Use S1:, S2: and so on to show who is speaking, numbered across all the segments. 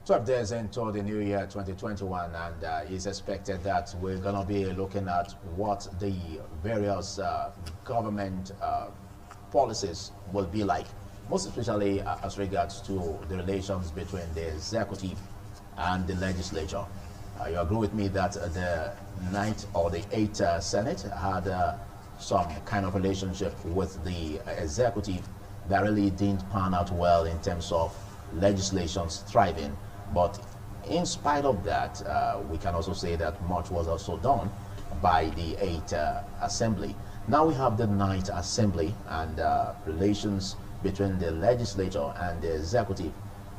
S1: 12 days into the new year 2021, and it's expected that we're going to be looking at what the various government policies will be like, most especially as regards to the relations between the executive and the legislature. You agree with me that the 9th or the 8th Senate had some kind of relationship with the executive that really didn't pan out well in terms of legislations thriving. But in spite of that, we can also say that much was also done by the 8th Assembly. Now we have the 9th Assembly, and relations between the legislature and the executive,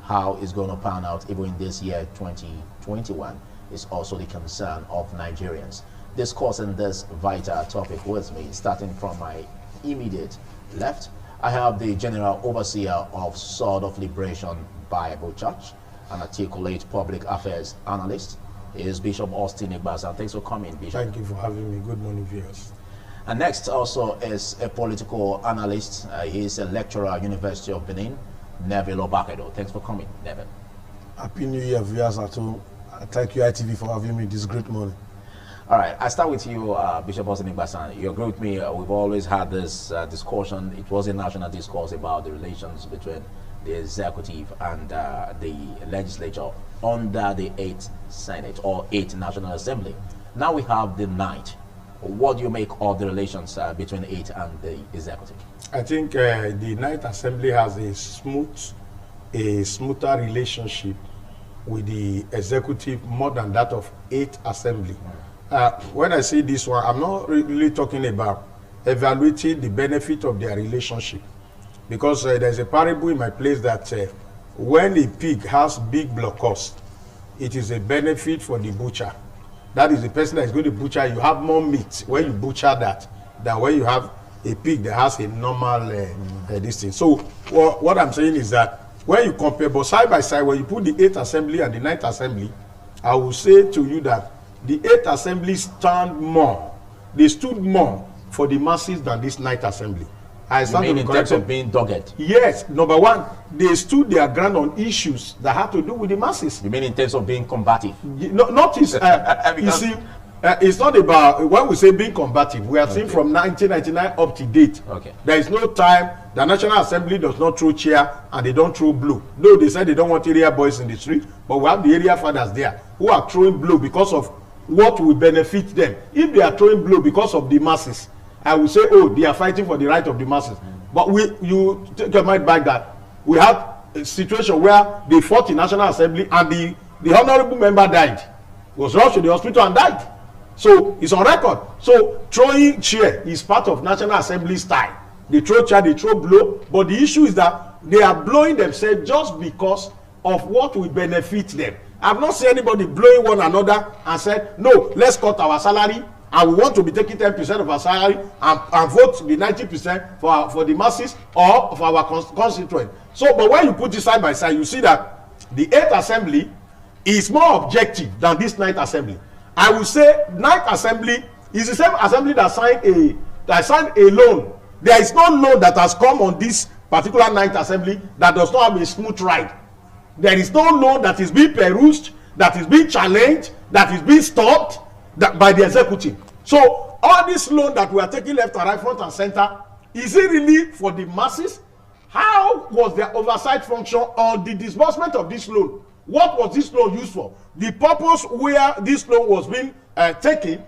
S1: how it's going to pan out even in this year 2021 is also the concern of Nigerians. Discussing this vital topic with me, starting from my immediate left, I have the General Overseer of Sword of Liberation Bible Church, an articulate public affairs analyst. He is Bishop Austin Igbasan. Thanks for coming, Bishop.
S2: Thank you for having me. Good morning, viewers.
S1: And next also is a political analyst. He is a lecturer at University of Benin, Neville Obakedo. Thanks for coming, Neville.
S2: Happy New Year, viewers at home. Thank you, ITV, for having me this great morning.
S1: All right, I start with you, Bishop Austin Igbasan. You agree with me, we've always had this discussion. It was a national discourse about the relations between the executive and the legislature under the 8th Senate or 8th National Assembly. Now we have the 9th. What do you make of the relations between the 8th and the executive?
S2: I think the 9th Assembly has a smoother relationship with the executive more than that of 8th Assembly. When I say this one, I'm not really talking about evaluating the benefit of their relationship. Because there's a parable in my place that when a pig has big blood cost, it is a benefit for the butcher. That is the person that is going to butcher. You have more meat when you butcher that than when you have a pig that has a normal this thing. So what I'm saying is that when you compare, but side by side, when you put the 8th Assembly and the 9th Assembly, I will say to you that the 8th Assembly they stood more for the masses than this 9th Assembly.
S1: You mean in terms of being dogged?
S2: Yes. Number one, they stood their ground on issues that had to do with the masses.
S1: You mean in terms of being combative?
S2: No, not his, you see, it's not about, when we say being combative, we have seen from 1999 up to date.
S1: Okay.
S2: There is no time, the National Assembly does not throw chair and they don't throw blow. Though they said they don't want area boys in the street, but we have the area fathers there who are throwing blow because of what will benefit them. If they are throwing blow because of the masses, I will say, oh, they are fighting for the right of the masses. But you take your mind back that we had a situation where they fought in National Assembly and the honorable member died. He was rushed to the hospital and died. So it's on record. So throwing chair is part of National Assembly style. They throw chair, they throw blow. But the issue is that they are blowing themselves just because of what will benefit them. I've not seen anybody blowing one another and said, no, let's cut our salary. And we want to be taking 10% of our salary and vote the 90% for the masses or for our constituents. So, but when you put it side by side, you see that the 8th Assembly is more objective than this 9th Assembly. I will say 9th Assembly is the same assembly that signed a loan. There is no loan that has come on this particular 9th Assembly that does not have a smooth ride. There is no loan that is being perused, that is being challenged, that is being stopped by the executive. So all this loan that we are taking left and right, front and center, is it really for the masses? How was their oversight function on the disbursement of this loan? What was this loan used for? The purpose where this loan was being taken,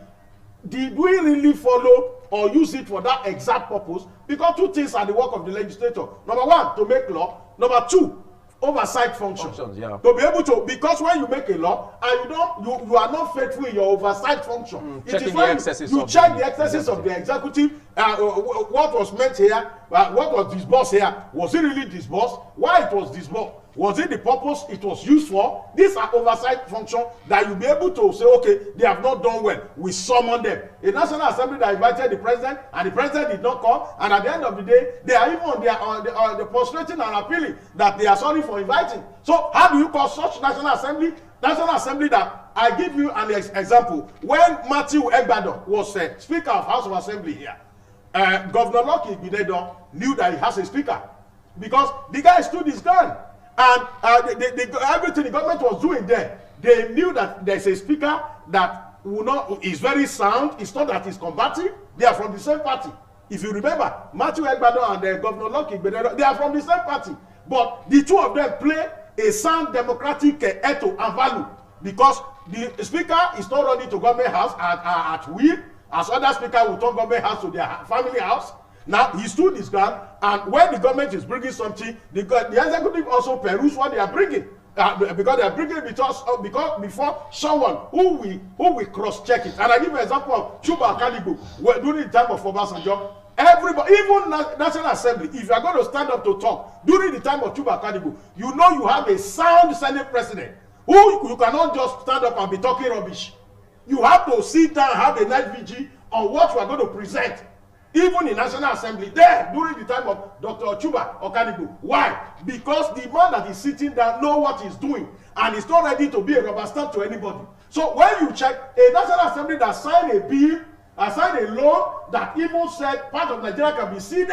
S2: did we really follow or use it for that exact purpose? Because two things are the work of the legislator. Number one, to make law. Number two, oversight functions,
S1: yeah.
S2: To be able to, because when you make a law and you are not faithful in your oversight function, it is when you check the excesses of the executive. What was meant here, what was disbursed here, was it really disbursed? Why it was disbursed? Was it the purpose it was used for? These are oversight functions that you'll be able to say, okay, they have not done well. We summon them. A National Assembly that invited the president, and the president did not come, and at the end of the day, they are even on the prostrating and appealing that they are sorry for inviting. So how do you call such National Assembly? National Assembly that, I give you an example. When Matthew Egbadon was Speaker of House of Assembly here, Governor Lucky Binedo knew that he has a speaker because the guy stood his ground. And everything the government was doing there, they knew that there's a speaker that is very sound. It's not that he's combative. They are from the same party. If you remember, Matthew Egbado and Governor Lucky Gbedero, they are from the same party. But the two of them play a sound democratic ethos and value, because the speaker is not running to government house at will, as other speakers will turn government house to their family house. Now he stood his ground, and when the government is bringing something, the executive also peruse what they are bringing, because they are bringing it because before someone who will cross check it. And I give an example of Chuba Akaligo during the time of Obasanjo. Everybody, even National Assembly, if you are going to stand up to talk during the time of Chuba Akaligo, you know you have a sound Senate president who you cannot just stand up and be talking rubbish. You have to sit down and have a night vigil on what you are going to present. Even in National Assembly, there during the time of Dr. Chuba Akaligo. Why? Because the man that is sitting down knows what he's doing, and he's not ready to be a rubber stamp to anybody. So when you check a National Assembly that signed a bill, signed a law that even said part of Nigeria can be ceded,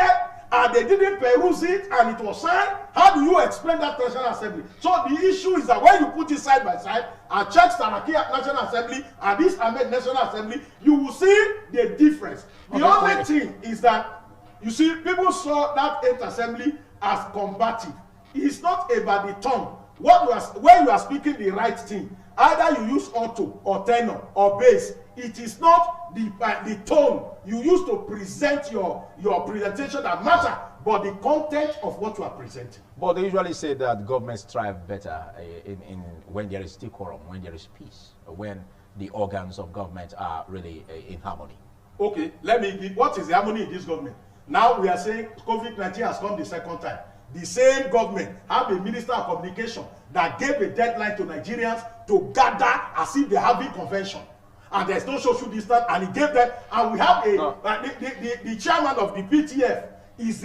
S2: and they didn't peruse it and it was signed, how do you explain that National Assembly? So the issue is that when you put it side by side and check Saraki National Assembly and this Ahmed National Assembly, you will see the difference. The only thing is that, you see, people saw that 8th Assembly as combative. It's not about the tone. When you are speaking the right thing, either you use auto or tenor or bass, it is not the tone you use to present your presentation that matter, but the content of what you are presenting.
S1: But they usually say that governments thrive better in when there is decorum, when there is peace, when the organs of government are really in harmony.
S2: Okay, let me give, what is the harmony in this government? Now we are saying COVID-19 has come the second time. The same government have a minister of communication that gave a deadline to Nigerians to gather as if they're having convention. And there's no social distance, and he gave them, and we have the chairman of the PTF is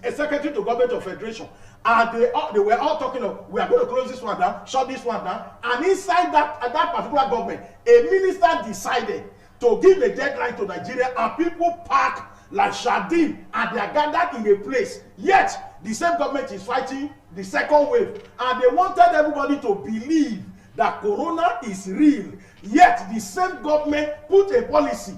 S2: a secretary to government of federation, and they were all talking of, we are going to close this one down, shut this one down, and inside that particular government, a minister decided to give a deadline to Nigeria, and people pack like sardine, and they are gathered in a place. Yet the same government is fighting the second wave, and they wanted everybody to believe that corona is real. Yet the same government put a policy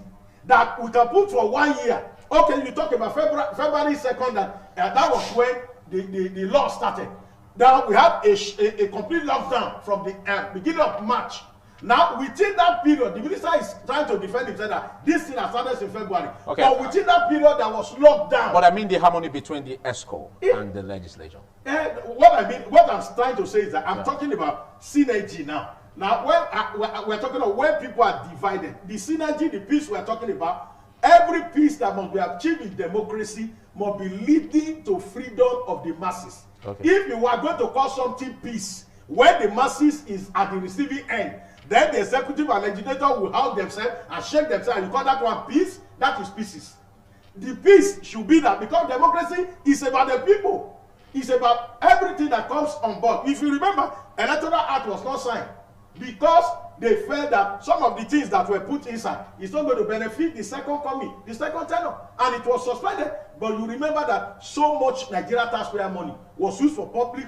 S2: that we can put for 1 year. Okay, you talk about February 2nd, that was when the law started. Now we have a complete lockdown from the beginning of March. Now within that period, the minister is trying to defend himself that this thing has started in February.
S1: Okay.
S2: But within that period, there was lockdown.
S1: But I mean the harmony between the ESCO and the legislature.
S2: What I'm trying to say is that I'm talking about synergy now. Now, when we're talking about when people are divided, the synergy, the peace we're talking about, every peace that must be achieved in democracy must be leading to freedom of the masses. Okay. If you are going to call something peace, when the masses is at the receiving end, then the executive and legislature will hold themselves and shake themselves, and you call that one peace, that is pieces. The peace should be that, because democracy is about the people. It's about everything that comes on board. If you remember, electoral act was not signed because they felt that some of the things that were put inside is not going to benefit the second coming, the second tenure, and it was suspended. But you remember that so much Nigeria taxpayer money was used for public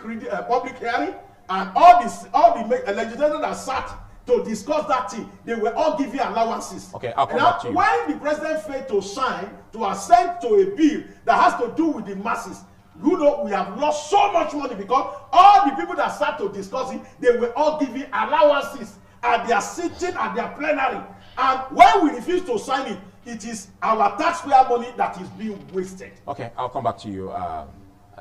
S2: hearing, and all the legislators that sat to discuss that thing, they were all giving allowances.
S1: Okay, I'll come back to you.
S2: When the president failed to sign, to assent to a bill that has to do with the masses, you know, we have lost so much money, because all the people that start to discuss it, they were all giving allowances, and they are sitting at their plenary. And when we refuse to sign it, it is our taxpayer money that is being wasted.
S1: Okay, I'll come back to you.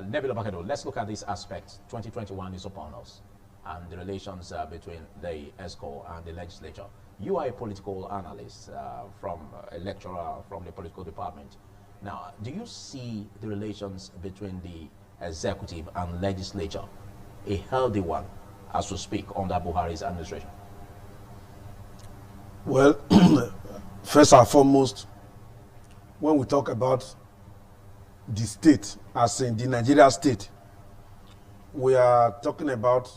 S1: Nebula Bakado, let's look at this aspect. 2021 is upon us, and the relations between the ESCO and the legislature. You are a political analyst, from a lecturer from the political department. Now, do you see the relations between the executive and legislature a healthy one, as we speak, under Buhari's administration?
S3: Well, first and foremost, when we talk about the state, as in the Nigeria state, we are talking about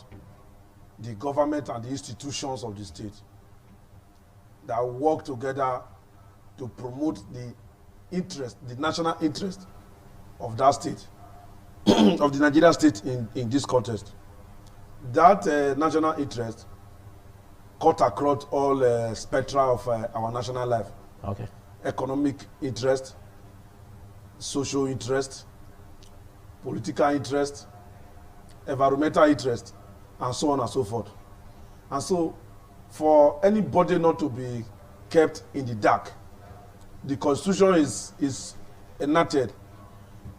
S3: the government and the institutions of the state that work together to promote the interest, the national interest of that state, of the Nigeria state in this context. that national interest cut across all spectra of our national life.
S1: Okay.
S3: Economic interest, social interest, political interest, environmental interest, and so on and so forth. And so, for anybody not to be kept in the dark, the Constitution is enacted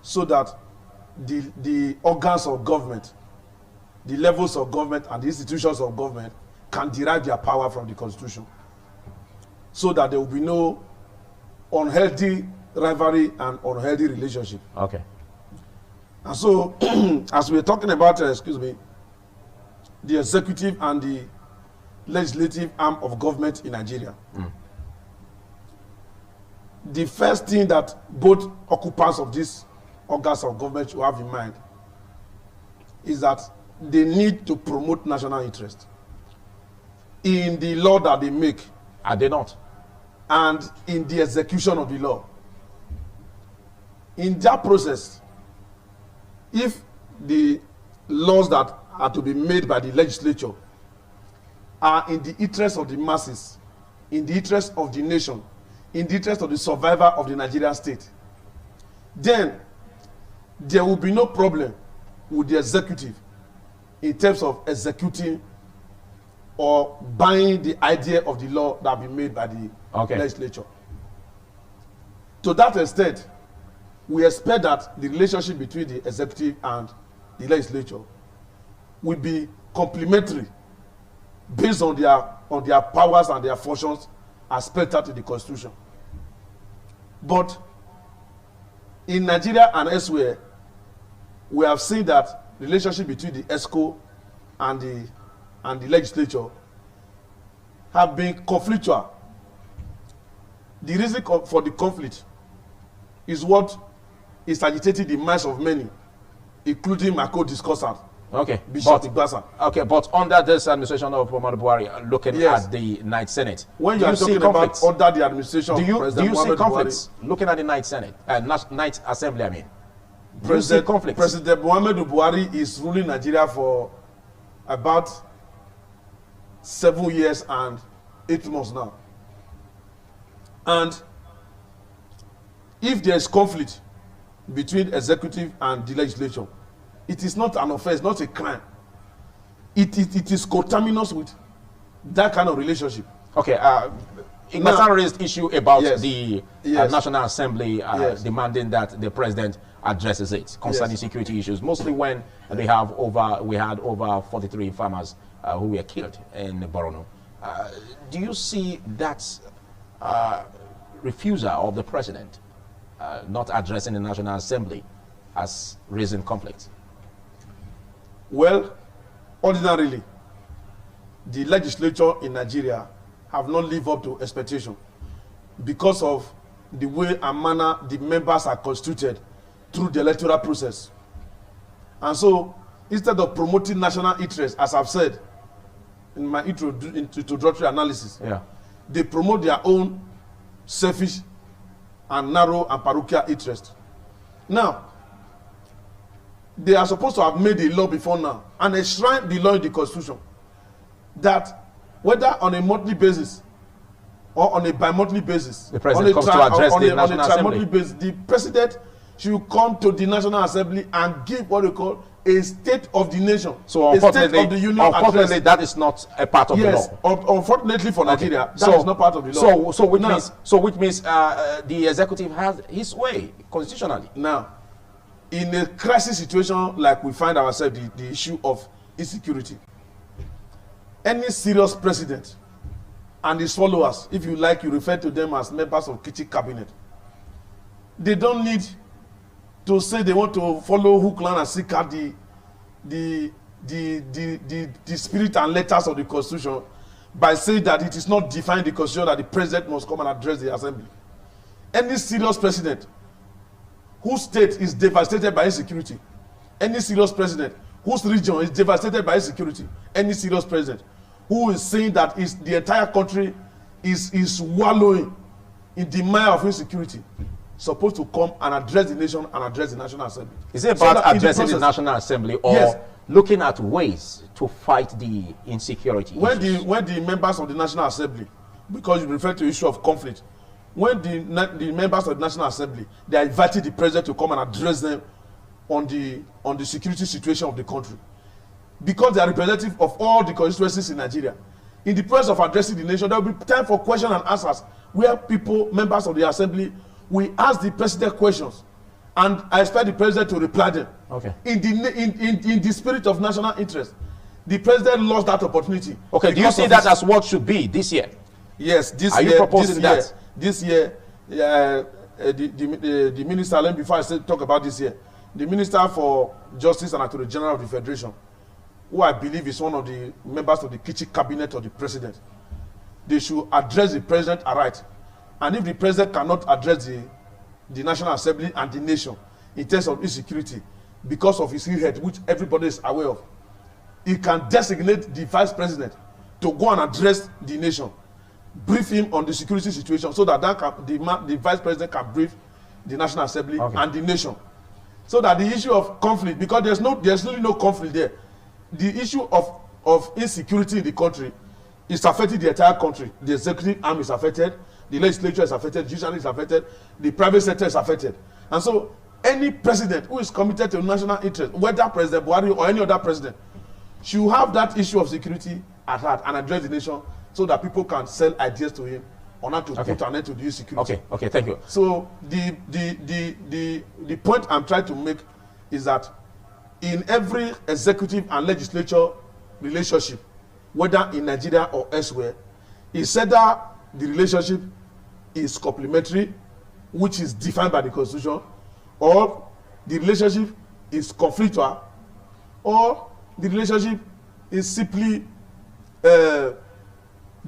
S3: so that the organs of government, the levels of government, and the institutions of government can derive their power from the Constitution, so that there will be no unhealthy rivalry and unhealthy relationship.
S1: Okay.
S3: And so, as we're talking about, the executive and the legislative arm of government in Nigeria, the first thing that both occupants of these organs of government should have in mind is that they need to promote national interest in the law that they make.
S1: Are they not?
S3: And in the execution of the law. In that process, if the laws that are to be made by the legislature are in the interest of the masses, in the interest of the nation, in the interest of the survivor of the Nigerian state, then there will be no problem with the executive in terms of executing or buying the idea of the law that will be made by the legislature. To that extent, we expect that the relationship between the executive and the legislature will be complementary based on their powers and their functions as spelled out in the Constitution. But in Nigeria and elsewhere, we have seen that the relationship between the ESCO and the legislature have been conflictual. The reason for the conflict is what is agitating the minds of many, including my co-discussant, Bishop Igbasa.
S1: Okay, but under this administration of Muhammadu Buhari, looking at the Ninth Senate,
S3: when you are talking about under the administration
S1: do you
S3: of President
S1: see
S3: Muhammadu
S1: conflicts
S3: Buhari,
S1: looking at the Ninth Senate, Ninth Assembly? I mean,
S3: President
S1: conflicts?
S3: Muhammadu Buhari is ruling Nigeria for about 7 years and 8 months now, and if there is conflict between executive and the legislature, it is not an offense, not a crime. It is coterminous with that kind of relationship.
S1: Okay, Igbasa raised issue about the
S3: Yes.
S1: National Assembly
S3: Yes.
S1: demanding that the president addresses it concerning security issues, mostly when we had over 43 farmers who were killed in Borno. Do you see that refusal of the president not addressing the National Assembly as raising conflict?
S3: Well, ordinarily, the legislature in Nigeria have not lived up to expectation because of the way and manner the members are constituted through the electoral process. And so, instead of promoting national interest, as I've said in my introductory analysis, they promote their own selfish and narrow and parochial interest. Now, they are supposed to have made a law before now and enshrine the law in the Constitution that whether on a monthly basis or on a bi-monthly basis,
S1: the president comes to address the National Assembly.
S3: Basis, the president should come to the National Assembly and give what we call a state of the nation.
S1: So
S3: a state of the union
S1: unfortunately, that is not a part of the law.
S3: Unfortunately for Nigeria, that is not part of the law.
S1: Which means the executive has his way constitutionally.
S3: Now, in a crisis situation like we find ourselves, the issue of insecurity, any serious president and his followers, if you like, you refer to them as members of kitchen cabinet, they don't need to say they want to follow hook, line, and sinker the spirit and letters of the Constitution by saying that it is not defined in the Constitution that the president must come and address the assembly. Any serious president whose state is devastated by insecurity, any serious president whose region is devastated by insecurity, any serious president who is saying that the entire country is wallowing in the mire of insecurity, supposed to come and address the nation and address the National Assembly.
S1: Is it about addressing the National Assembly or looking at ways to fight the insecurity
S3: when
S1: issues.
S3: when the members of the National Assembly, because you refer to issue of conflict, when the members of the National Assembly, they are inviting the president to come and address them on the security situation of the country, because they are representative of all the constituencies in Nigeria. In the process of addressing the nation, there will be time for question and answers where people, members of the assembly, will ask the president questions, and I expect the president to reply them.
S1: Okay.
S3: In the spirit of national interest, the president lost that opportunity.
S1: Okay. Do you see that as what should be this year?
S3: Yes. This
S1: Are
S3: year,
S1: you proposing that?
S3: This year, the minister. Let me before I talk about this year, the minister for Justice and Attorney General of the Federation, who I believe is one of the members of the kitchen cabinet of the president, they should address the president aright. And if the president cannot address the National Assembly and the nation in terms of insecurity because of his head, which everybody is aware of, he can designate the vice president to go and address the nation, brief him on the security situation, so that, the vice president can brief the National Assembly and the nation, so that the issue of conflict, because there's really no conflict there, the issue of insecurity in the country is affecting the entire country. The executive arm is affected, the legislature is affected, judiciary is affected, the private sector is affected. And so any president who is committed to national interest, whether President Buhari or any other president, should have that issue of security at heart and address the nation, so that people can sell ideas to him on how to put an end to the insecurity.
S1: Okay, thank you.
S3: So the point I'm trying to make is that in every executive and legislature relationship, whether in Nigeria or elsewhere, is either the relationship is complementary, which is defined by the Constitution, or the relationship is conflictual, or the relationship is simply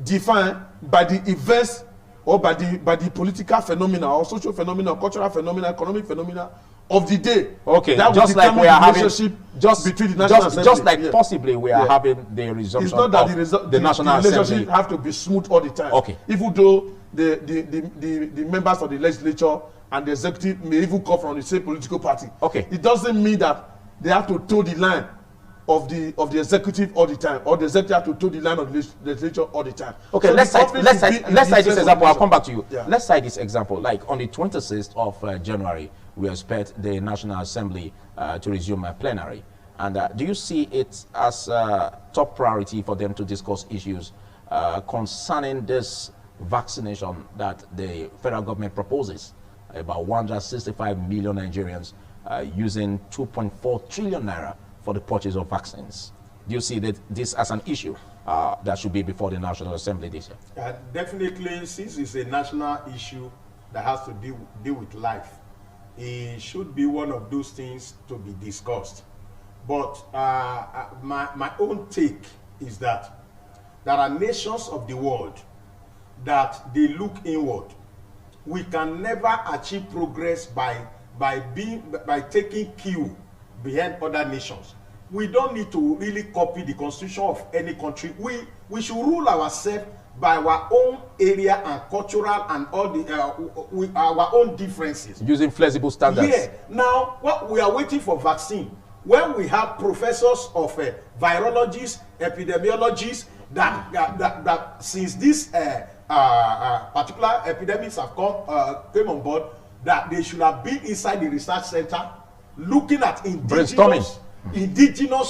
S3: defined by the events or by the political phenomena or social phenomena or cultural phenomena, economic phenomena of the day.
S1: Okay,
S3: that
S1: just like we are having
S3: between the National Assembly.
S1: Just like possibly we are having the resumption.
S3: It's not that
S1: the National
S3: relationship
S1: Assembly
S3: have to be smooth all the time.
S1: Okay.
S3: Even though the members of the legislature and the executive may even come from the same political party.
S1: Okay.
S3: It doesn't mean that they have to toe the line of the executive all the time, or the executive have to toe the line of the legislature all the time.
S1: Okay,
S3: So
S1: let's cite this example. I'll come back to you.
S3: Yeah.
S1: Let's cite this example. Like on the 26th of January, we expect the National Assembly to resume a plenary. And do you see it as top priority for them to discuss issues concerning this vaccination that the federal government proposes? About 165 million Nigerians using 2.4 trillion naira for the purchase of vaccines. Do you see that this as an issue that should be before the National Assembly this year?
S2: Definitely, since it's a national issue that has to deal with life, it should be one of those things to be discussed. But my own take is that there are nations of the world that they look inward. We can never achieve progress by taking cue behind other nations. We don't need to really copy the constitution of any country. We should rule ourselves by our own area and cultural and all the our own differences.
S1: Using flexible standards.
S2: Yeah. Now, what we are waiting for vaccine. When we have professors of virologists, epidemiologists that since this particular epidemics have came on board, that they should have been inside the research center looking at indigenous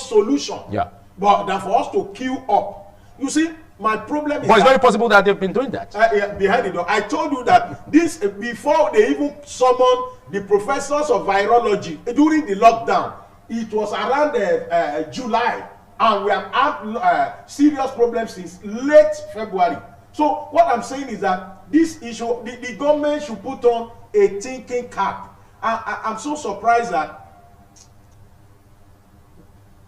S2: solution.
S1: Yeah.
S2: But than for us to queue up. You see, my problem is.
S1: But it's very possible that they've been doing that.
S2: Behind the door. I told you that this before they even summoned the professors of virology during the lockdown. It was around July, and we have had serious problems since late February. So what I'm saying is that this issue, the government should put on a thinking cap. I'm so surprised that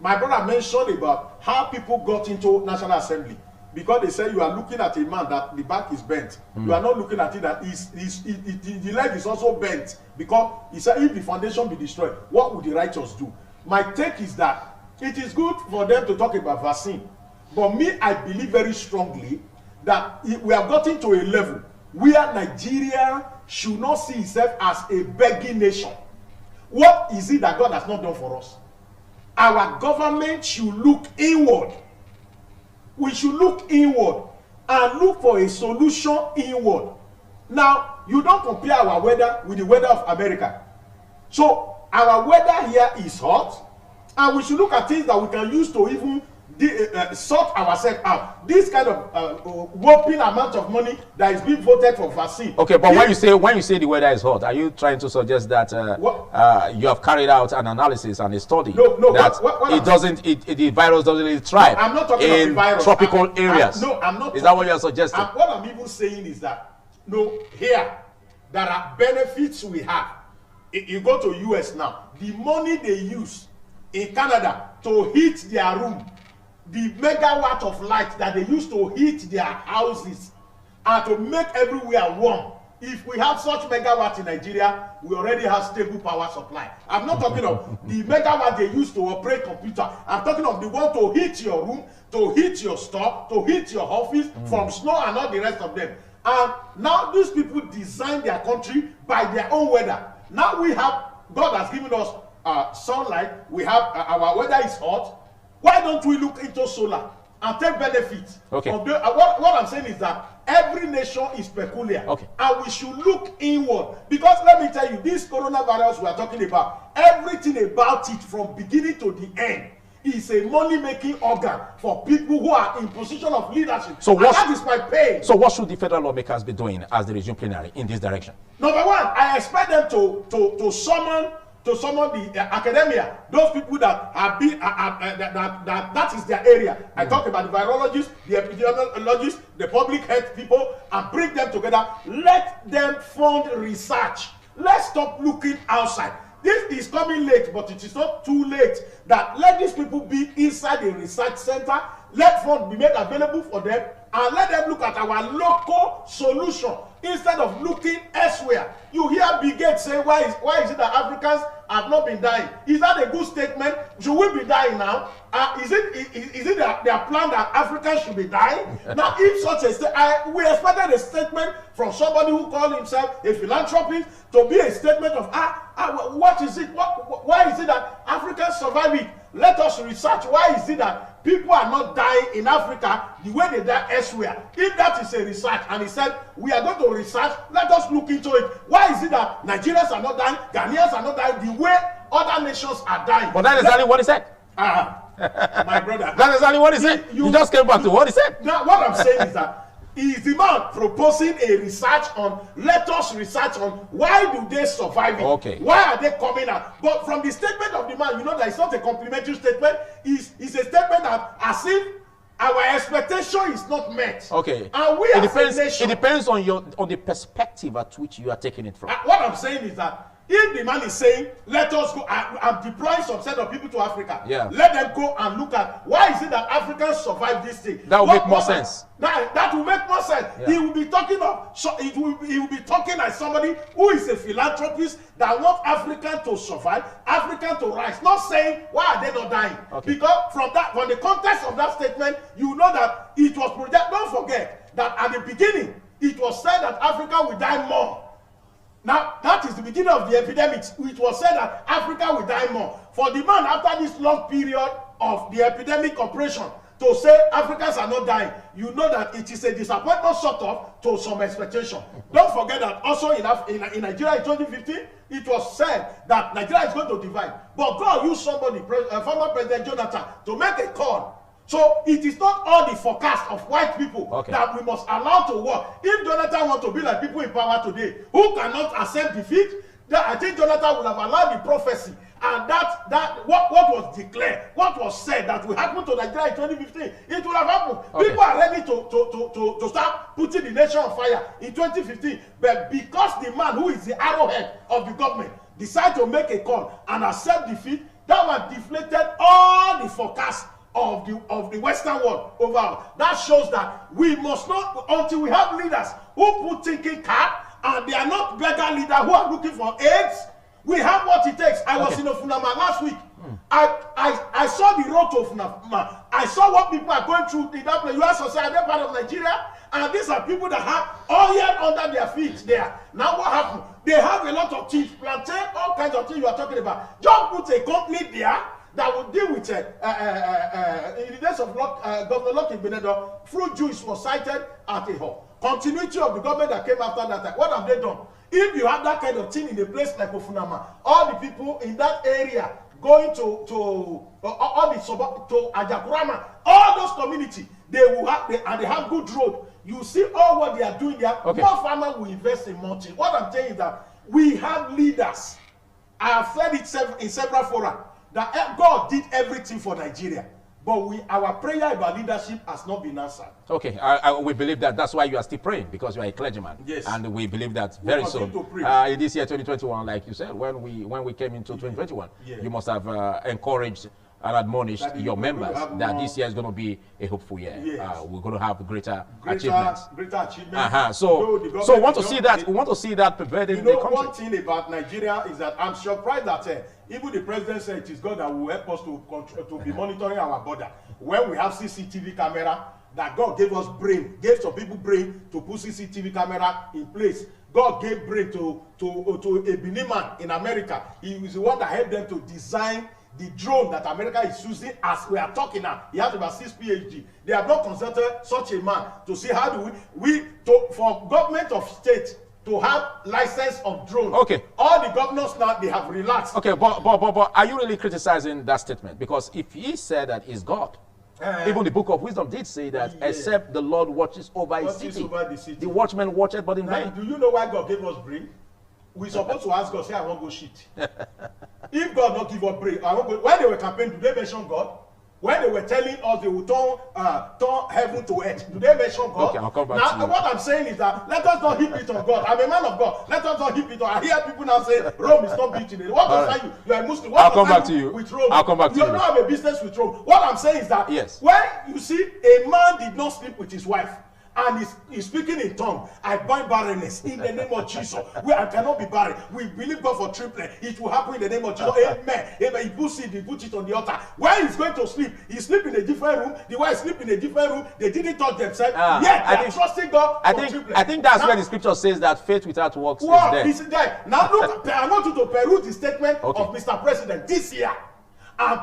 S2: my brother mentioned about how people got into National Assembly, because they say you are looking at a man that the back is bent. You are not looking at it that the leg is also bent, because he said if the foundation be destroyed, what would the righteous do? My take is that it is good for them to talk about vaccine, but me, I believe very strongly that we have gotten to a level where Nigeria should not see itself as a begging nation. What is it that God has not done for us? our government should look inward. We should look inward and look for a solution inward. Now, you don't compare our weather with the weather of America. So, our weather here is hot, and we should look at things that we can use to even sort ourselves out. This kind of whopping amount of money that is being voted for vaccine.
S1: Okay, but when you say the weather is hot, are you trying to suggest that you have carried out an analysis and a study that the virus doesn't really thrive
S2: I'm not talking
S1: in
S2: of the virus.
S1: tropical areas?
S2: I'm not.
S1: Is that what you are suggesting?
S2: What I'm even saying is that here there are benefits we have. You go to US now, the money they use in Canada to heat their room, the megawatt of light that they use to heat their houses and to make everywhere warm. If we have such megawatt in Nigeria, we already have stable power supply. I'm not talking of the megawatt they use to operate computer. I'm talking of the one to heat your room, to heat your store, to heat your office from snow and all the rest of them. And now these people design their country by their own weather. Now we have, God has given us sunlight. We have our weather is hot. Why don't we look into solar and take benefits?
S1: Okay.
S2: Of what I'm saying is that every nation is peculiar.
S1: Okay.
S2: And we should look inward. Because let me tell you, this coronavirus we are talking about, everything about it from beginning to the end is a money-making organ for people who are in position of leadership. So that is my pain.
S1: So what should the federal lawmakers be doing as they resume plenary in this direction?
S2: Number one, I expect them to summon the academia, those people that have been that is their area. I talk about the virologists, the epidemiologists, the public health people, and bring them together. Let them fund research. Let's stop looking outside. This is coming late, but it is not too late. That let these people be inside the research center. Let funds be made available for them, and let them look at our local solution instead of looking elsewhere. You hear Bill Gates say, why is it that Africans have not been dying? Is that a good statement? Should we be dying now? Is it their plan that Africans should be dying? Now, if such a statement, we expected a statement from somebody who called himself a philanthropist to be a statement of, what is it? Why is it that Africans survive it? Let us research. Why is it that people are not dying in Africa the way they die elsewhere? If that is a research, and he said, we are going to research, let us look into it. Why is it that Nigerians are not dying, Ghanaians are not dying the way other nations are dying?
S1: But that is exactly what he said.
S2: My brother.
S1: That is exactly what he said. You just came back to what he said.
S2: Now, what I'm saying is that is the man proposing a research on, let us research on why do they survive it?
S1: Okay.
S2: Why are they coming out? But from the statement of the man, you know that it's not a complimentary statement. It's a statement that as if our expectation is not met.
S1: Okay.
S2: And we as a nation,
S1: it depends on the perspective at which you are taking it from.
S2: What I'm saying is that if the man is saying, let us go, I'm deploying some set of people to Africa.
S1: Yeah.
S2: Let them go and look at why is it that Africans survive this thing.
S1: That will make more sense.
S2: That will make more sense.
S1: Yeah.
S2: He will be talking he will be talking as somebody who is a philanthropist that wants Africa to survive, Africa to rise. Not saying why are they not dying.
S1: Okay.
S2: Because from the context of that statement, you know that it was projected. Don't forget that at the beginning it was said that Africa will die more. Now, that is the beginning of the epidemic. It was said that Africa will die more. For the man, after this long period of the epidemic operation, to say Africans are not dying, you know that it is a disappointment sort of to some expectation. Don't forget that also in Nigeria in 2015, it was said that Nigeria is going to divide. But God used somebody, former President Jonathan, to make a call. So it is not all the forecast of white people that we must allow to work. If Jonathan wants to be like people in power today who cannot accept defeat, then I think Jonathan would have allowed the prophecy and that what was declared, what was said that will happen to Nigeria in 2015, it will have happened. People are ready to start putting the nation on fire in 2015, but because the man who is the arrowhead of the government decided to make a call and accept defeat, that one deflated all the forecasts of the Western world overall. That shows that we must not, until we have leaders who put thinking cap, and they are not beggar leaders who are looking for aids. We have what it takes. I was in Ofunama last week. I saw the road to Ofunama. I saw what people are going through in that place. You are society, part of Nigeria, and these are people that have oil under their feet there. Now what happened? They have a lot of things, plantain, all kinds of things you are talking about. Just put a company there that will deal with in the days of Governor Lucky Benedo, fruit juice was cited at a hall. Continuity of the government that came after that time. What have they done? If you have that kind of thing in a place like Ofunama, all the people in that area going to all the suburb to Ajakurama, all those community, they will have and they have good road. You see all what they are doing there.
S1: Okay.
S2: More farmers will invest in mulching. What I'm saying is that we have leaders. I have said it in several fora that God did everything for Nigeria, but our prayer about leadership has not been answered.
S1: Okay, we believe that. That's why you are still praying, because you are a clergyman.
S2: Yes.
S1: And we believe that very soon. In this year 2021, like you said, when we came into 2021, you must have encouraged and admonished your members that this year is going to be a hopeful year.
S2: Yes.
S1: We're going to have greater achievements.
S2: Greater achievements.
S1: So we want to see that. We want to see that pervading the country.
S2: One thing about Nigeria is that I'm surprised that even the president said it is God that will help us to be monitoring our border. When we have CCTV camera, that God gave us brain, gave some people brain to put CCTV camera in place. God gave brain to a Benin man in America. He was the one that helped them to design the drone that America is using as we are talking now. He has about 6 PhD. They have not consulted such a man to see how do for government of state to have license of drone.
S1: Okay.
S2: All the governors now, they have relaxed.
S1: Okay, but are you really criticizing that statement? Because if he said that he's God, even the book of wisdom did say that except the Lord watches over his city, the watchman watcheth but in vain.
S2: Do you know why God gave us brain? We supposed to ask God, say, I won't go shit. If God not give us brain, I won't go. When they were campaigning, do they mention God? When they were telling us they would turn heaven to earth, do they mention God?
S1: Okay, I'll come back
S2: now,
S1: to you.
S2: What I'm saying is that let us not heap it on God. I'm a man of God. Let us not heap it on. I hear people now say Rome is not built today. What does you? You are a Muslim. What
S1: I'll come back to you.
S2: With Rome?
S1: I'll come back to you.
S2: You don't have a business with Rome. What I'm saying is that when you see a man did not sleep with his wife, and he's speaking in tongue, I bind barrenness in the name of Jesus. I cannot be barren. We believe God for triplet. It will happen in the name of Jesus. Amen. Amen. He puts it on the altar. When he's going to sleep, he sleep in a different room. The wife sleep in a different room. They didn't touch themselves. Yet they are trusting God for triplet.
S1: I think that's where the scripture says that faith without works is dead.
S2: Is dead. Now look, I want you to peruse the statement of Mr. President this year. And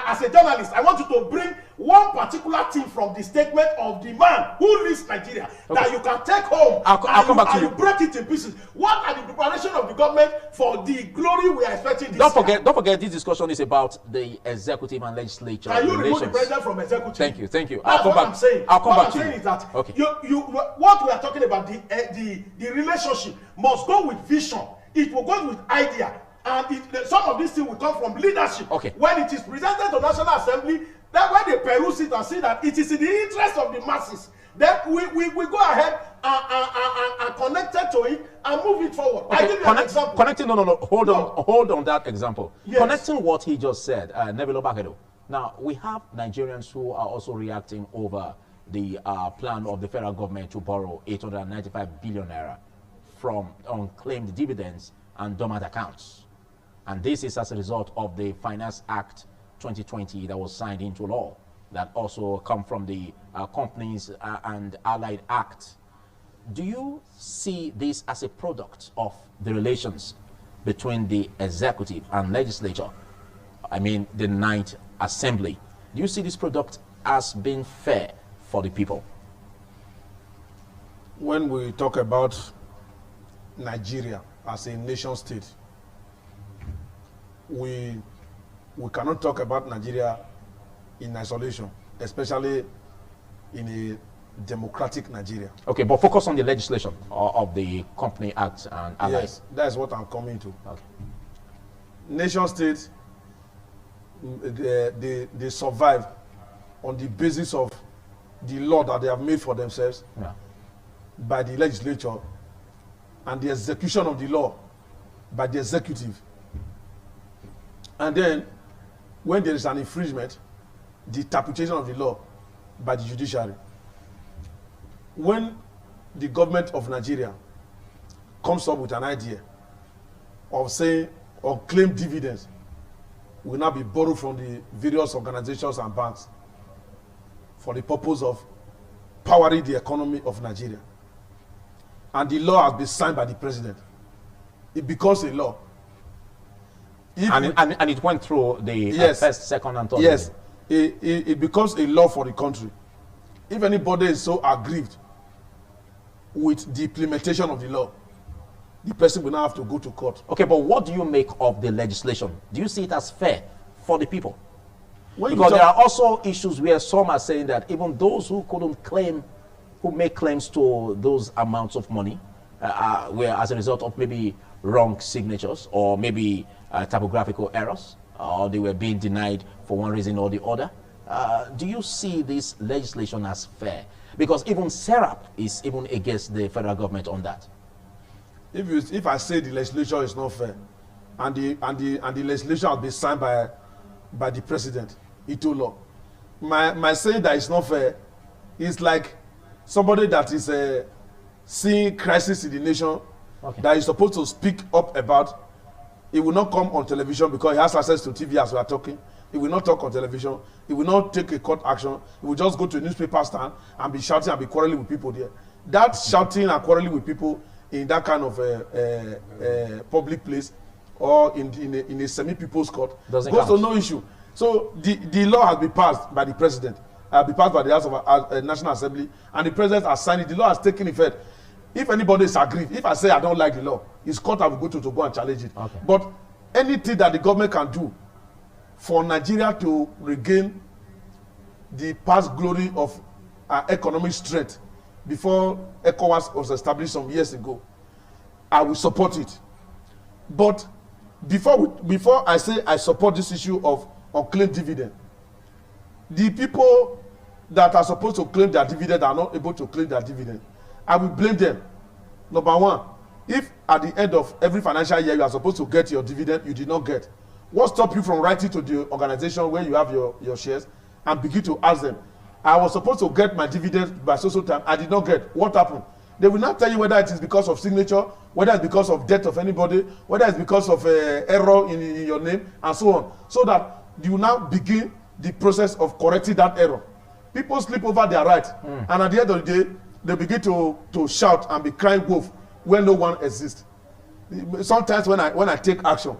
S2: as a journalist, I want you to bring one particular thing from the statement of the man who leads Nigeria that you can take home.
S1: I'll come back to you.
S2: Break it in pieces. What are the preparation of the government for the glory we are expecting this
S1: year? Don't forget, this discussion is about the executive and legislature.
S2: Can you remove the president from executive?
S1: Thank you.
S2: I'll come back. I'll come back to you. What I'm saying is that what we are talking about, the relationship must go with vision. It will go with idea. And some of these things will come from leadership. When it is presented to National Assembly, that when they peruse it and see that it is in the interest of the masses, then we go ahead and connect it to it and move it forward. I give you an example.
S1: Connecting, hold on that example. Yes. Connecting what he just said, Nebilo Bakedo. Now, we have Nigerians who are also reacting over the plan of the federal government to borrow 895 billion naira from unclaimed dividends and dormant accounts. And this is as a result of the Finance Act 2020 that was signed into law, that also come from the Companies and Allied Act. Do you see this as a product of the relations between the executive and legislature? I mean, the Ninth Assembly. Do you see this product as being fair for the people?
S3: When we talk about Nigeria as a nation state, we cannot talk about Nigeria in isolation, especially in a democratic Nigeria.
S1: Okay, but focus on the legislation of the Company Act and Allies.
S3: Yes, that's what I'm coming to. Okay. Nation states, they survive on the basis of the law that they have made for themselves by the legislature and the execution of the law by the executive. And then, when there is an infringement, the interpretation of the law by the judiciary. When the government of Nigeria comes up with an idea of saying unclaimed dividends will now be borrowed from the various organizations and banks for the purpose of powering the economy of Nigeria, and the law has been signed by the president, it becomes a law.
S1: And it went through the
S3: Yes.
S1: first, second, and third.
S3: Yes, it becomes a law for the country. If anybody is so aggrieved with the implementation of the law, the person will now have to go to court.
S1: Okay, but what do you make of the legislation? Do you see it as fair for the people?
S3: When you
S1: Because there
S3: talk-
S1: are also issues where some are saying that even those who couldn't claim, who make claims to those amounts of money, were as a result of maybe wrong signatures or maybe typographical errors, or they were being denied for one reason or the other. Do you see this legislation as fair? Because even SERAP is even against the federal government on that.
S3: if I say the legislation is not fair, and the legislation has been signed by the president, into law, my saying that it's not fair is like somebody that is seeing crisis in the nation,
S1: Okay.
S3: that is supposed to speak up about. He will not come on television because he has access to TV as we are talking. He will not talk on television. He will not take a court action. He will just go to a newspaper stand and be shouting and be quarreling with people there. That shouting and quarreling with people in that kind of public place or in a semi-people's court
S1: Doesn't
S3: goes to
S1: count.
S3: no issue. So the law has been passed by the president, be passed by the House of National Assembly, and the president has signed it. The law has taken effect. If anybody is aggrieved, if I say I don't like the law, his court I will go to go and challenge it.
S1: Okay.
S3: But anything that the government can do for Nigeria to regain the past glory of our economic strength before ECOWAS was established some years ago, I will support it. But before I say I support this issue of unclaimed dividend, the people that are supposed to claim their dividend are not able to claim their dividend. I will blame them. Number one, if at the end of every financial year you are supposed to get your dividend, you did not get, what stopped you from writing to the organization where you have your shares and begin to ask them, I was supposed to get my dividend by so time, I did not get, what happened? They will not tell you whether it is because of signature, whether it's because of death of anybody, whether it's because of error in your name, and so on, so that you now begin the process of correcting that error. People sleep over their right, and at the end of the day, they begin to shout and be crying wolf where no one exists. Sometimes when I take action,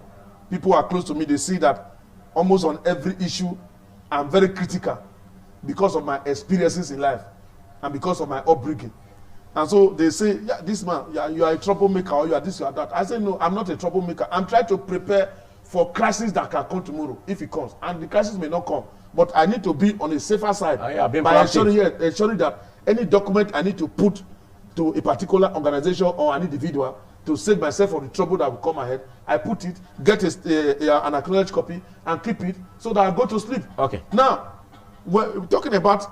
S3: people are close to me, they see that almost on every issue I'm very critical because of my experiences in life and because of my upbringing. And so they say, yeah, this man, yeah, you are a troublemaker, or you are this, you are that. I say, no, I'm not a troublemaker. I'm trying to prepare for crisis that can come tomorrow if it comes, and the crisis may not come, but I need to be on a safer side by ensuring that any document I need to put to a particular organization or an individual to save myself from the trouble that will come ahead, I put it, get an acknowledged copy, and keep it so that I go to sleep.
S1: Okay.
S3: Now, we're talking about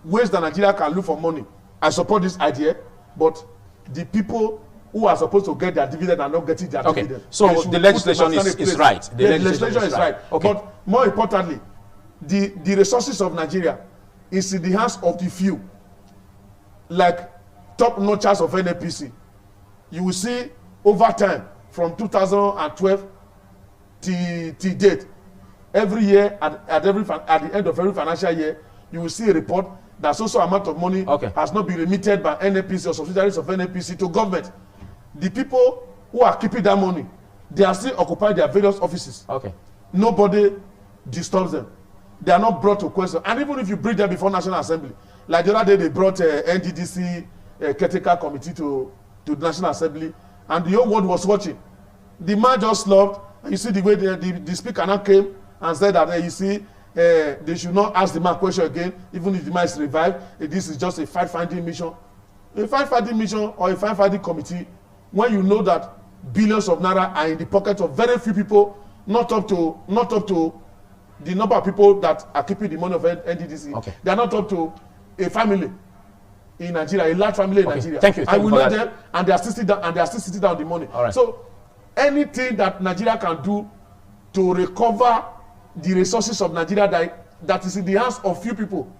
S3: ways that Nigeria can look for money. I support this idea, but the people who are supposed to get their dividend are not getting their dividend.
S1: So the legislation is right.
S3: The legislation is right.
S1: Okay.
S3: But more importantly, the resources of Nigeria is in the hands of the few, like top notchers of NAPC. You will see over time from 2012 till date, every year at the end of every financial year, you will see a report that so amount of money has not been remitted by NAPC or subsidiaries of NAPC to government. The people who are keeping that money, they are still occupying their various offices.
S1: Okay.
S3: Nobody disturbs them. They are not brought to question. And even if you bring them before National Assembly, like the other day they brought NDDC caretaker committee to the National Assembly, and the whole world was watching. The man just loved. You see the way the speaker now came and said that you see they should not ask the man question again, even if the man is revived. This is just a fact-finding mission. A fact-finding mission or a fact-finding committee, when you know that billions of naira are in the pocket of very few people, not up to the number of people that are keeping the money of NDDC.
S1: Okay.
S3: They are not up to a family in Nigeria, a large family in Nigeria.
S1: Thank you.
S3: I will know them, and they are still sitting down the money.
S1: All right.
S3: So anything that Nigeria can do to recover the resources of Nigeria that is in the hands of few people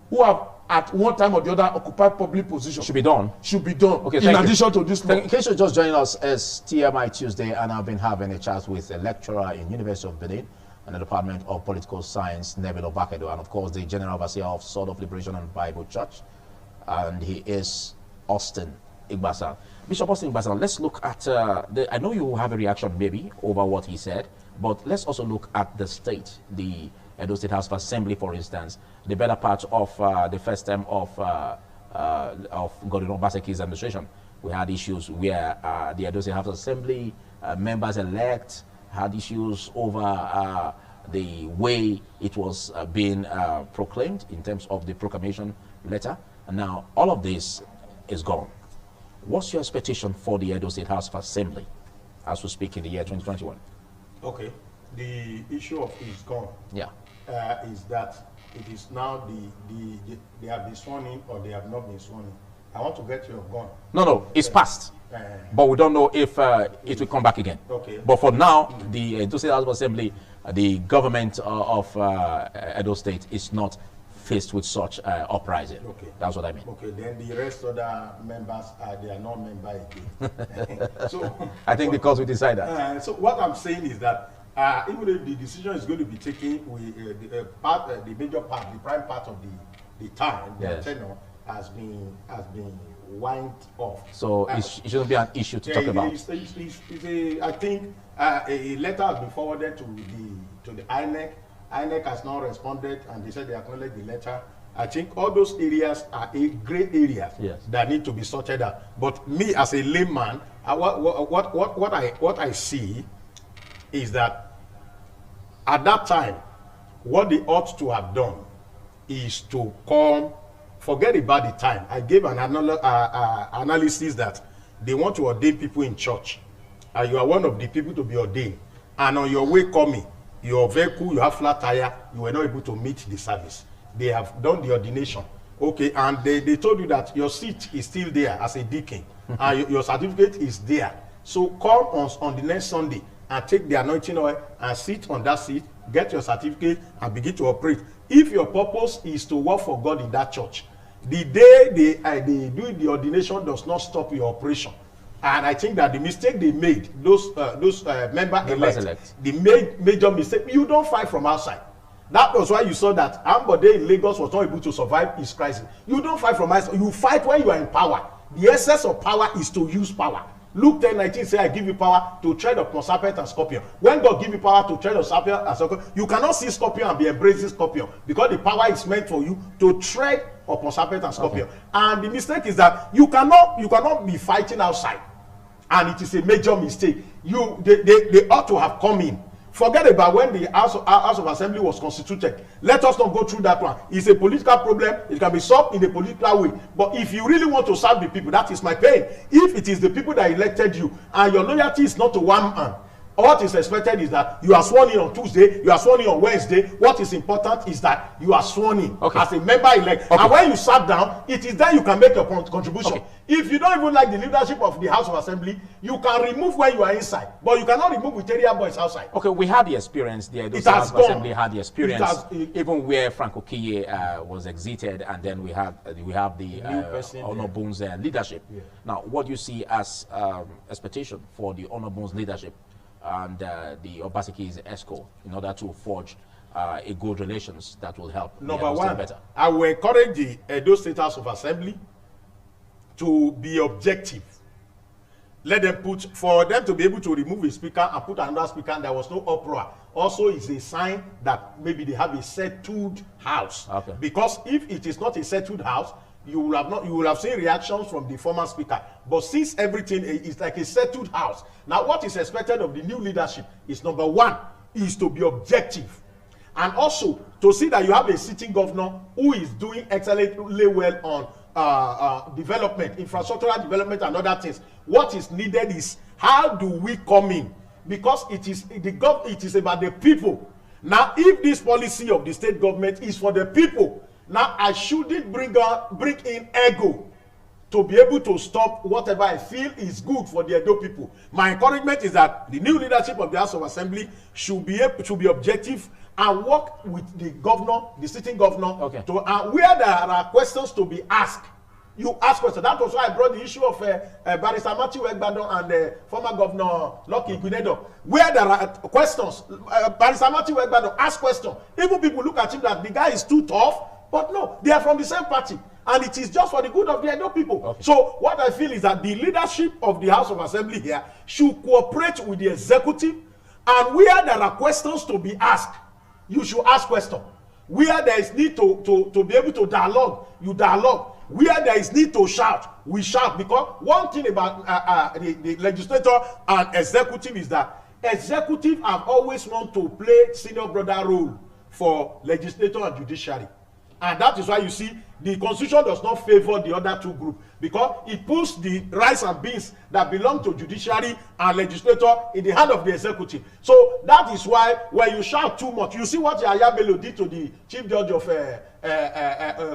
S3: who have at one time or the other occupied public position
S1: Should be done.
S3: Okay, in addition to this law.
S1: In case you're just joining us, as TMI Tuesday, and I've been having a chat with a lecturer in University of Benin and the Department of Political Science, Nebelo Bakedo, and of course the General Overseer of Sword of Liberation and Bible Church, and he is Austin Igbasan. Bishop Austin Igbasan, let's look at I know you have a reaction maybe over what he said, But let's also look at the state, the Edo State House of Assembly, for instance. The better part of the first term of Godwin Obaseki's administration, we had issues where the Edo State House of Assembly members-elect had issues over the way it was being proclaimed in terms of the proclamation letter. And now all of this is gone. What's your expectation for the Edo State House of Assembly as we speak in the year 2021?
S2: Okay, the issue of is gone.
S1: Yeah.
S2: Is that it is now they have been sworn in or they have not been sworn in. I want to get your gun.
S1: No, it's passed. But we don't know if it will come back again.
S2: Okay.
S1: But for now, the Edo State House of Assembly, the government of Edo State is not faced with such uprising.
S2: Okay.
S1: That's what I mean.
S2: Okay, then the rest of the members, they are not members again. So
S1: I think because we decided that.
S2: So what I'm saying is that even if the decision is going to be taken, the major part, the prime part of the time, the tenure has been wind off.
S1: So it shouldn't be an issue to talk about.
S2: I think a letter has been forwarded to the INEC. INEC has not responded, and they said they acknowledge the letter. I think all those areas are gray areas that need to be sorted out. But me as a layman, what I see is that at that time, what they ought to have done is to come. Forget about the time. I gave an analysis that they want to ordain people in church. And you are one of the people to be ordained. And on your way coming, your vehicle, you have flat tire, you were not able to meet the service. They have done the ordination. Okay, and they told you that your seat is still there as a deacon. And your certificate is there. So come on the next Sunday and take the anointing oil and sit on that seat, get your certificate, and begin to operate. If your purpose is to work for God in that church, the day they do the ordination does not stop your operation. And I think that the mistake they made, those members-elect, the major mistake, you don't fight from outside. That was why you saw that Ambode in Lagos was not able to survive his crisis. You don't fight from outside. You fight when you are in power. The essence of power is to use power. Luke 10:19 says, I give you power to tread upon serpent and scorpion. When God give you power to tread on serpent and scorpion, you cannot see scorpion and be embracing scorpion, because the power is meant for you to tread upon serpent and scorpion. Okay. And the mistake is that you cannot be fighting outside. And it is a major mistake. They ought to have come in. Forget about when the House of Assembly was constituted. Let us not go through that one. It's a political problem. It can be solved in a political way. But if you really want to serve the people, that is my pain. If it is the people that elected you and your loyalty is not to one man, what is expected is that you are sworn in on Tuesday, you are sworn in on Wednesday. What is important is that you are sworn in as a member elect. Okay. And when you sat down, it is then you can make your contribution. Okay. If you don't even like the leadership of the House of Assembly, you can remove when you are inside, but you cannot remove with area boys outside. Okay, we had the experience. The House of Assembly had the experience, even where Franco Kiye was exited, and then we have the Honorable's leadership. Yeah. Now, what do you see as expectation for the Honorable's leadership and the Obaseki's ESCO in order to forge a good relations that will help Number one, better? I will encourage the Edo State House of Assembly to be objective. Let them for them to be able to remove a speaker and put another speaker, and there was no uproar. Also, is a sign that maybe they have a settled house. Okay. Because if it is not a settled house, you will have seen reactions from the former speaker. But since everything is like a settled house, now what is expected of the new leadership is, number one, is to be objective, and also to see that you have a sitting governor who is doing excellently well on development, infrastructural development, and other things. What is needed is, how do we come in? Because it is about the people. Now, if this policy of the state government is for the people, now I shouldn't bring in ego to be able to stop whatever I feel is good for the Edo people. My encouragement is that the new leadership of the House of Assembly should be objective and work with the governor, the sitting governor, to where there are questions to be asked. You ask questions. That was why I brought the issue of Barrister Matthew Egbadon and former Governor Lucky Guinedo. Where there are questions, Barrister Matthew Egbadon asked questions. Even people look at him that the guy is too tough, but no, they are from the same party. And it is just for the good of the Edo people. Okay. So what I feel is that the leadership of the House of Assembly here should cooperate with the executive And where there are questions to be asked, you should ask questions. Where there is need to be able to dialogue, you dialogue. Where there is need to shout, we shout. Because one thing about the legislator and executive is that executive have always want to play senior brother role for legislator and judiciary. And that is why you see the constitution does not favor the other two groups, because it puts the rice and beans that belong to judiciary and legislator in the hand of the executive. So that is why when you shout too much, you see what Yahya Bello did to the chief judge of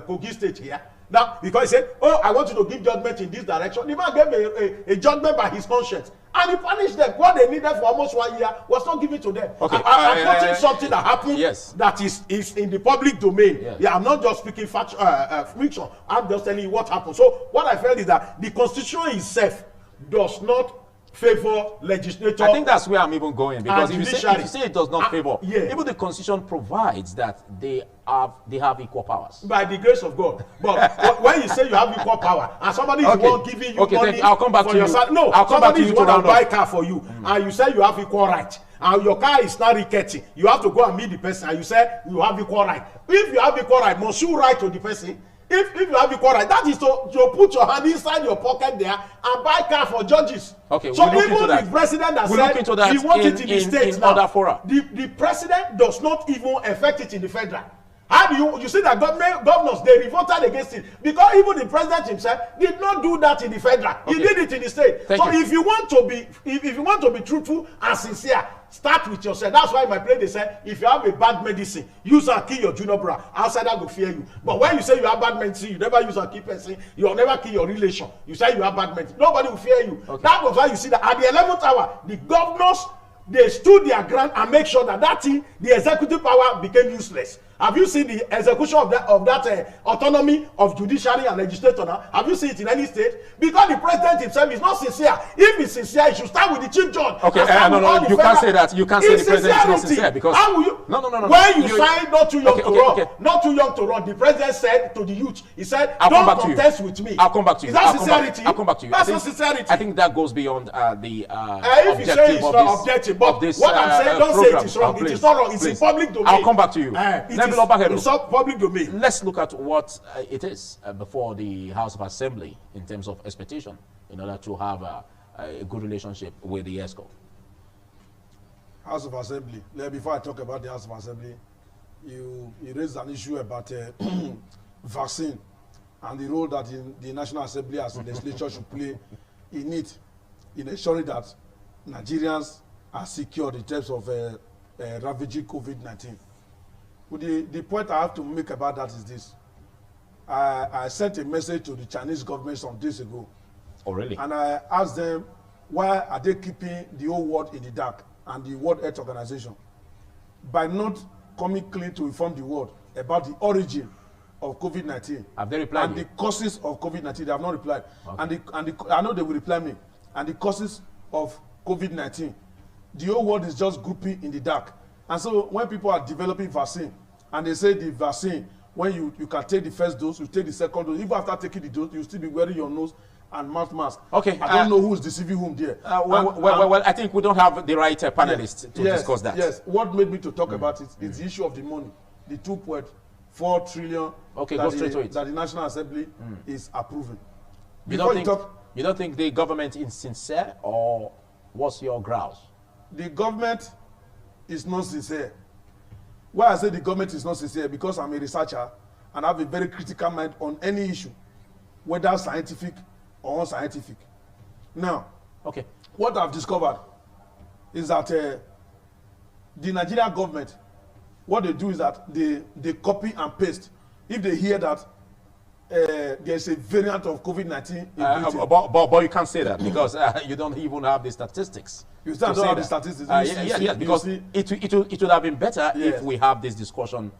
S2: Kogi State here. Now, because he said, oh, I want you to give judgment in this direction. The man gave a judgment by his conscience. And he punished them. What they needed for almost 1 year was not given to them.
S3: Okay.
S2: I'm quoting something that happened that is in the public domain.
S3: Yes.
S2: Yeah, I'm not just speaking fiction. I'm just telling you what happened. So what I felt is that the constitution itself does not favor legislature.
S4: I think that's where I'm even going, because if you say it does not favor,
S2: yeah.
S4: even the constitution provides that they have equal powers.
S2: By the grace of God. But when you say you have equal power and somebody is one giving you money,
S4: I'll come back
S2: for
S4: to
S2: your
S4: you.
S2: No,
S4: I'll come back to
S2: somebody
S4: you
S2: is
S4: to
S2: one to
S4: round
S2: buy
S4: up.
S2: car for you, and you say you have equal right, and your car is not rickety, you have to go and meet the person, and you say you have equal right. If you have equal right, must you write to the person? If you have equal right, that is to put your hand inside your pocket there and buy car for judges.
S4: Okay,
S2: so
S4: we'll look
S2: even
S4: into that.
S2: the president that
S4: We'll
S2: said he wants it in the state now,
S4: other fora.
S2: the president does not even affect it in the federal. How do you see that governors, they revolted against it, because even the president himself did not do that in the federal. He did it in the state.
S4: Thank you.
S2: If you want to be if you want to be truthful and sincere, start with yourself. That's why in my play they say, if you have a bad medicine, use and kill your junior brother. Outsider go fear you. But when you say you have bad medicine, you never use and kill person, you will never kill your relation. You say you have bad medicine, nobody will fear you.
S4: Okay.
S2: That was why you see that at the 11th hour, the governors, they stood their ground and make sure that thing, the executive power, became useless. Have you seen the execution of that autonomy of judiciary and legislature now? Have you seen it in any state? Because the president himself is not sincere. If he's sincere, he should start with the chief judge.
S4: Okay, no, you can't say that. You can't say the president is not sincere, because
S2: how will you?
S4: No.
S2: When you sign not too young to run,
S4: okay.
S2: not too young to run, the president said to the youth, he said,
S4: I'll
S2: don't
S4: come back
S2: contest
S4: to you.
S2: with me.
S4: I'll come back to you.
S2: Is that sincerity?
S4: I'll come back to you.
S2: That's not sincerity.
S4: I think that goes beyond the
S2: if you say it's not objective, but what I'm saying, don't say it is wrong. It is not wrong. It's in public domain.
S4: I'll come back to you.
S2: It's public domain.
S4: Let's look at what it is before the House of Assembly in terms of expectation, in order to have a good relationship with the ESCO.
S3: House of Assembly. Before I talk about the House of Assembly, you raised an issue about vaccine and the role that the National Assembly as a legislature should play in it, in ensuring that Nigerians are secured in terms of ravaging COVID-19. The point I have to make about that is this. I sent a message to the Chinese government some days ago.
S4: Oh, really?
S3: And I asked them, why are they keeping the whole world in the dark and the World Health Organization by not coming clean to inform the world about the origin of COVID-19?
S4: Have they replied?
S3: And the causes of COVID-19. They have not replied.
S4: Okay.
S3: And I know they will reply me. And the causes of COVID-19. The whole world is just grouping in the dark. And so when people are developing vaccine, and they say the vaccine, when you can take the first dose, you take the second dose, even after taking the dose, you still be wearing your nose and mouth mask.
S4: Okay.
S3: I don't know who's deceiving whom there.
S4: Well, I think we don't have the right panelists to discuss that.
S3: Yes. What made me to talk about it is the issue of the money, the 2.4 trillion
S4: go straight to it.
S3: that the National Assembly is approving.
S4: You don't think the government is sincere, or what's your grouse?
S3: The government is not sincere. Why I say the government is not sincere, because I'm a researcher and I have a very critical mind on any issue, whether scientific or unscientific. Now, what I've discovered is that the Nigerian government, what they do is that they copy and paste. If they hear that there's a variant of COVID-19 in Britain.
S4: But you can't say that, because you don't even have the statistics.
S3: You still don't have the statistics.
S4: Yes, because it would have been better if we have this discussion,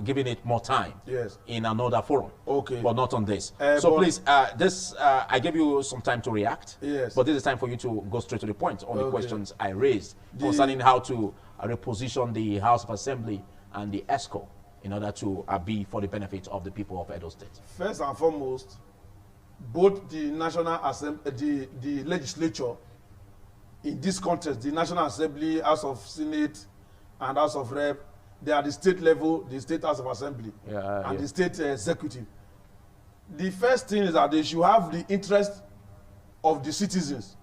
S4: giving it more time in another forum.
S3: Okay.
S4: But not on this. So please, I gave you some time to react.
S3: Yes.
S4: But this is time for you to go straight to the point on the questions I raised concerning how to reposition the House of Assembly and the ESCO in order to be for the benefit of the people of Edo State.
S3: First and foremost, both the National Assembly, the legislature, in this context, the National Assembly, House of Senate, and House of Rep, they are the state level, the state House of Assembly, and the state executive. The first thing is that they should have the interest of the citizens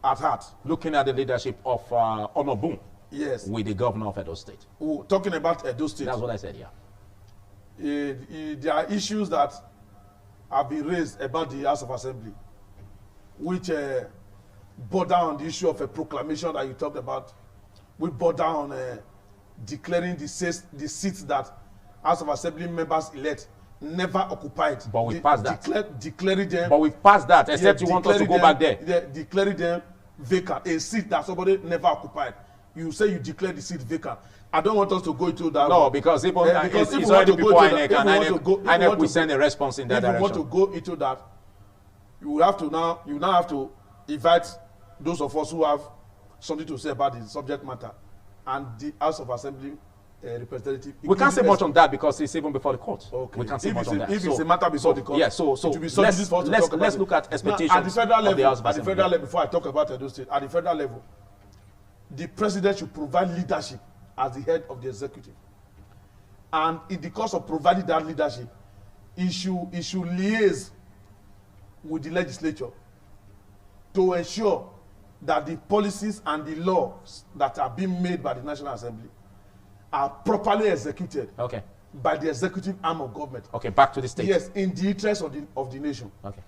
S3: at heart.
S4: Looking at the leadership of Onobun.
S3: Yes.
S4: With the governor of Edo State.
S3: Talking about Edo State.
S4: That's what I said, yeah.
S3: There are issues that have been raised about the House of Assembly, which border on the issue of a proclamation that you talked about, which border on declaring the seats that House of Assembly members elect never occupied.
S4: But we passed that.
S3: Declaring them.
S4: But we passed that, except you want us to go back there.
S3: Declaring them vacant, a seat that somebody never occupied. You say you declare the seat vacant. I don't want us to go into that.
S4: No, because if it's already before INEC, and INEC will send a response in that direction.
S3: If you want to go into that, you now have to invite those of us who have something to say about the subject matter, and the House of Assembly representative.
S4: We can't say much on that because it's even before the court.
S3: Okay.
S4: We can't say much on that.
S3: If it's a matter before the court,
S4: yeah. So let's look at expectations
S3: at the federal level.
S4: At the
S3: federal level, before I talk about Edo State, at the federal level, the president should provide leadership as the head of the executive, and in the course of providing that leadership, he should liaise with the legislature to ensure that the policies and the laws that are being made by the National Assembly are properly executed by the executive arm of government.
S4: Okay, back to the state.
S3: Yes, in the interest of the nation.
S4: Okay.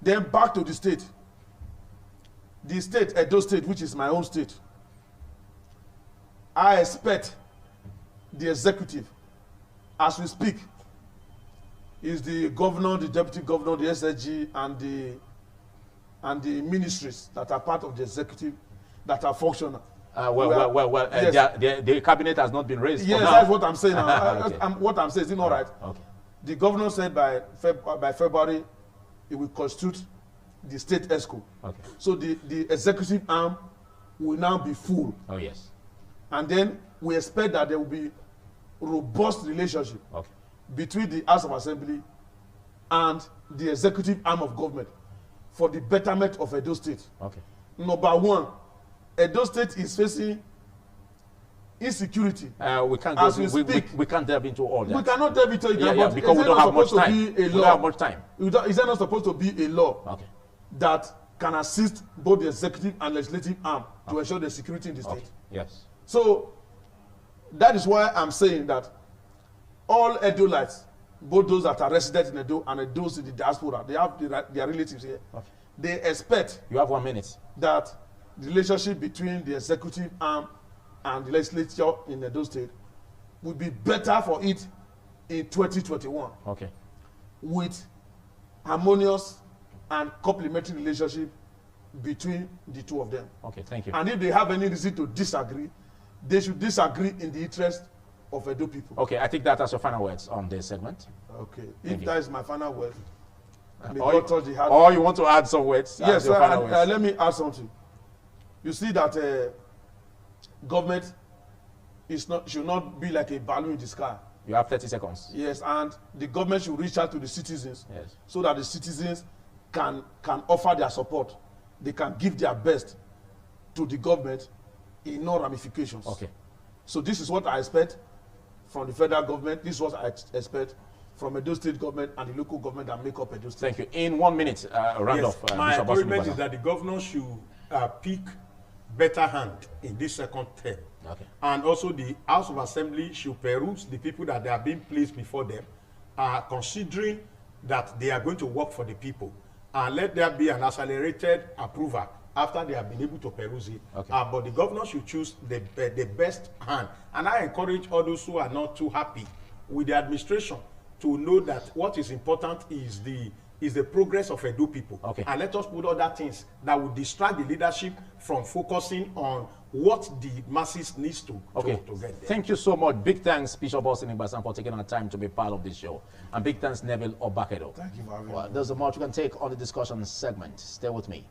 S3: Then back to the state. The state, Edo State, which is my own state, I expect the executive, as we speak, is the governor, the deputy governor, the SSG, and the ministries that are part of the executive that are functional.
S4: Yes. The cabinet has not been raised.
S3: Yes, that's what I'm saying now.
S4: Okay.
S3: What I'm saying is not right.
S4: Okay.
S3: The governor said by February, it will constitute the state ESCO.
S4: Okay.
S3: So the executive arm will now be full.
S4: Oh, yes.
S3: And then we expect that there will be robust relationship between the House of Assembly and the executive arm of government for the betterment of Edo State.
S4: Okay.
S3: Number one, Edo State is facing insecurity.
S4: We can't delve into all that.
S3: We cannot delve into it
S4: because we don't have much time. We don't have much time.
S3: Is there not supposed to be a law that can assist both the executive and legislative arm to ensure the security in the state?
S4: Yes.
S3: So that is why I'm saying that all Edoites, both those that are resident in Edo and those in the diaspora, they have their relatives here. They expect.
S4: You have 1 minute.
S3: That the relationship between the executive arm and the legislature in Edo State would be better for it in 2021.
S4: Okay.
S3: With harmonious and complementary relationship between the two of them.
S4: Okay, thank you.
S3: And if they have any reason to disagree, they should disagree in the interest of Edo people.
S4: Okay, I think that has your final words on this segment.
S3: Okay, if that is my final word.
S4: Or you want to add some words?
S3: Yes, let me add something. You see that government should not be like a balloon in the sky.
S4: You have 30 seconds.
S3: Yes, and the government should reach out to the citizens so that the citizens can offer their support. They can give their best to the government in no ramifications. Okay. So this is what I expect from the federal government. This is what I expect from Edo State government and the local government that make up Edo State.
S4: Thank you. In 1 minute, round off.
S2: My agreement is that the governor should pick better hand in this second term.
S4: Okay.
S2: And also the House of Assembly should peruse the people that they are being placed before them, considering that they are going to work for the people. And let there be an accelerated approval after they have been able to peruse it. Okay. But the governor should choose the best hand. And I encourage all those who are not too happy with the administration to know that what is important is the progress of Edo people. Okay. And let us put other things that will distract the leadership from focusing on what the masses needs to get there.
S4: Thank you so much. Big thanks, Bishop Austin Igbasan, for taking our time to be part of this show. And big thanks, Neville Obakedo.
S3: Thank you for having me.
S1: There's a much we can take on the discussion segment. Stay with me.